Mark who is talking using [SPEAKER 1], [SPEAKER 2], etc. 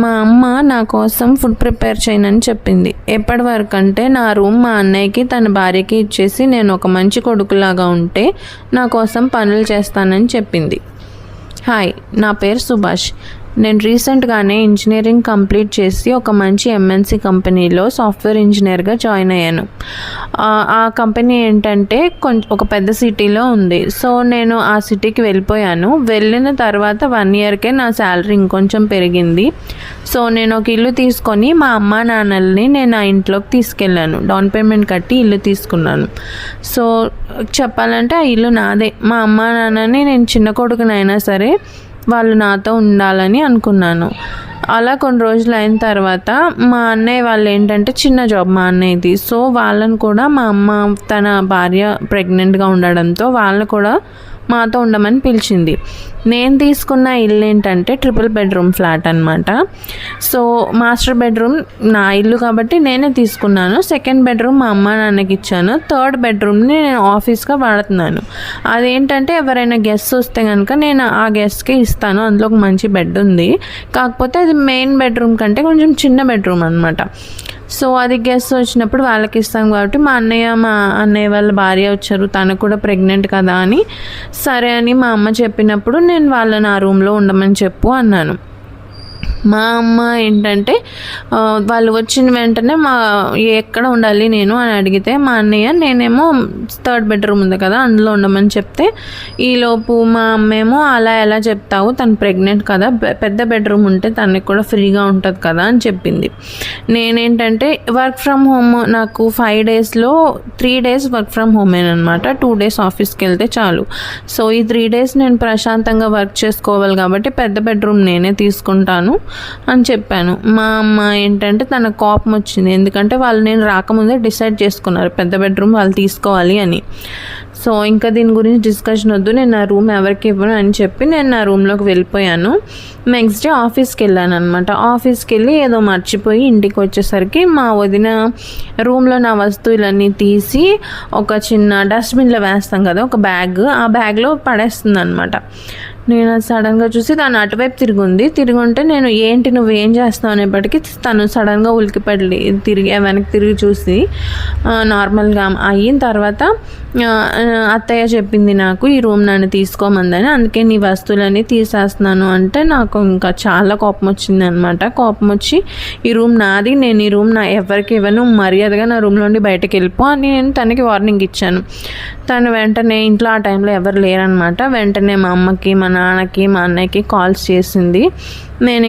[SPEAKER 1] మా అమ్మ నా కోసం ఫుడ్ ప్రిపేర్ చేయనని చెప్పింది. ఎప్పటి వరకు అంటే నా రూమ్ మా అన్నయ్యకి తన భార్యకి ఇచ్చేసి నేను ఒక మంచి కొడుకులాగా ఉంటే నా కోసం పనులు చేస్తానని చెప్పింది. హాయ్, నా పేరు సుభాష్. నేను రీసెంట్గానే ఇంజనీరింగ్ కంప్లీట్ చేసి ఒక మంచి ఎంఎన్సి కంపెనీలో సాఫ్ట్వేర్ ఇంజనీర్గా జాయిన్ అయ్యాను. ఆ కంపెనీ ఏంటంటే ఒక పెద్ద సిటీలో ఉంది. సో నేను ఆ సిటీకి వెళ్ళిపోయాను. వెళ్ళిన తర్వాత 1 ఇయర్కే నా శాలరీ ఇంకొంచెం పెరిగింది. సో నేను ఒక ఇల్లు తీసుకొని మా అమ్మ నాన్నల్ని నేను ఆ ఇంట్లోకి తీసుకెళ్ళాను. డౌన్ పేమెంట్ కట్టి ఇల్లు తీసుకున్నాను. సో చెప్పాలంటే ఆ ఇల్లు నాదే. మా అమ్మ నాన్నని నేను చిన్న కొడుకునైనా సరే వాళ్ళు నాతో ఉండాలని అనుకున్నాను. అలా కొన్ని రోజులు అయిన తర్వాత మా అన్నయ్య వాళ్ళు ఏంటంటే చిన్న జాబ్ మా అన్నయ్యది. సో వాళ్ళని కూడా మా అమ్మ తన భార్య ప్రెగ్నెంట్గా ఉండడంతో వాళ్ళని కూడా మాతో ఉండమని పిలిచింది. నేను తీసుకున్న ఇల్లు ఏంటంటే 3 బెడ్రూమ్ ఫ్లాట్ అనమాట. సో మాస్టర్ బెడ్రూమ్ నా ఇల్లు కాబట్టి నేనే తీసుకున్నాను. 2nd బెడ్రూమ్ మా అమ్మ నాన్నకి ఇచ్చాను. 3rd బెడ్రూమ్ని నేను ఆఫీస్గా వాడుతున్నాను. అదేంటంటే ఎవరైనా గెస్ట్ వస్తే కనుక నేను ఆ గెస్ట్కి ఇస్తాను. అందులో ఒక మంచి బెడ్ ఉంది. కాకపోతే అది మెయిన్ బెడ్రూమ్ కంటే కొంచెం చిన్న బెడ్రూమ్ అనమాట. సో అది గెస్ట్ వచ్చినప్పుడు వాళ్ళకి ఇస్తాం కాబట్టి మా అన్నయ్య వాళ్ళ భార్య వచ్చారు, తను కూడా ప్రెగ్నెంట్ కదా అని సరే అని మా అమ్మ చెప్పినప్పుడు నేను వాళ్ళని ఆ రూమ్లో ఉండమని చెప్పు అన్నాను. మా అమ్మ ఏంటంటే వాళ్ళు వచ్చిన వెంటనే ఎక్కడ ఉండాలి నేను అని అడిగితే మా అన్నయ్య నేనేమో 3rd బెడ్రూమ్ ఉంది కదా అందులో ఉండమని చెప్తే ఈలోపు మా అమ్మేమో అలా ఎలా చెప్తావు, తను ప్రెగ్నెంట్ కదా, పెద్ద బెడ్రూమ్ ఉంటే తనకి కూడా ఫ్రీగా ఉంటుంది కదా అని చెప్పింది. నేనేంటంటే వర్క్ ఫ్రమ్ హోమ్ నాకు 5 డేస్లో 3 డేస్ వర్క్ ఫ్రమ్ హోమేనమాట. 2 డేస్ ఆఫీస్కి వెళ్తే చాలు. సో ఈ 3 డేస్ నేను ప్రశాంతంగా వర్క్ చేసుకోవాలి కాబట్టి పెద్ద బెడ్రూమ్ నేనే తీసుకుంటాను అని చెప్పాను. మా అమ్మ ఏంటంటే తన కోపం వచ్చింది. ఎందుకంటే వాళ్ళు నేను రాకముందే డిసైడ్ చేసుకున్నారు పెద్ద బెడ్రూమ్ వాళ్ళు తీసుకోవాలి అని. సో ఇంకా దీని గురించి డిస్కషన్ వద్దు, నేను నా రూమ్ ఎవరికి ఇవ్వను అని చెప్పి నేను నా రూమ్లోకి వెళ్ళిపోయాను. నెక్స్ట్ డే ఆఫీస్కి వెళ్ళాను అనమాట. ఆఫీస్కి వెళ్ళి ఏదో మర్చిపోయి ఇంటికి వచ్చేసరికి మా వదిన రూమ్లో నా వస్తువులన్నీ తీసి ఒక చిన్న డస్ట్బిన్లో వేస్తాం కదా ఒక బ్యాగ్, ఆ బ్యాగ్లో పడేస్తుంది అనమాట. నేను సడన్గా చూసి తను అటువైపు తిరిగి ఉంటే నేను ఏంటి నువ్వేం చేస్తావు అనేప్పటికీ తను సడన్గా ఉలికిపడి వెనక్కి తిరిగి చూసి నార్మల్గా అయిన తర్వాత అత్తయ్య చెప్పింది నాకు ఈ రూమ్ నన్ను తీసుకోమందని, అందుకే నీ వస్తువులన్నీ తీసేస్తున్నాను అంటే నాకు ఇంకా చాలా కోపం వచ్చింది అనమాట. కోపం వచ్చి ఈ రూమ్ నాది, నేను ఈ రూమ్ ఎవరికి ఇవ్వను, మర్యాదగా నా రూమ్ నుండి బయటకు వెళ్ళిపో అని నేను తనకి వార్నింగ్ ఇచ్చాను. తను వెంటనే ఇంట్లో ఆ టైంలో ఎవరు లేరనమాట. వెంటనే మా అమ్మకి మా నాన్నకి మా అన్నయ్యకి కాల్స్ చేసింది. నేను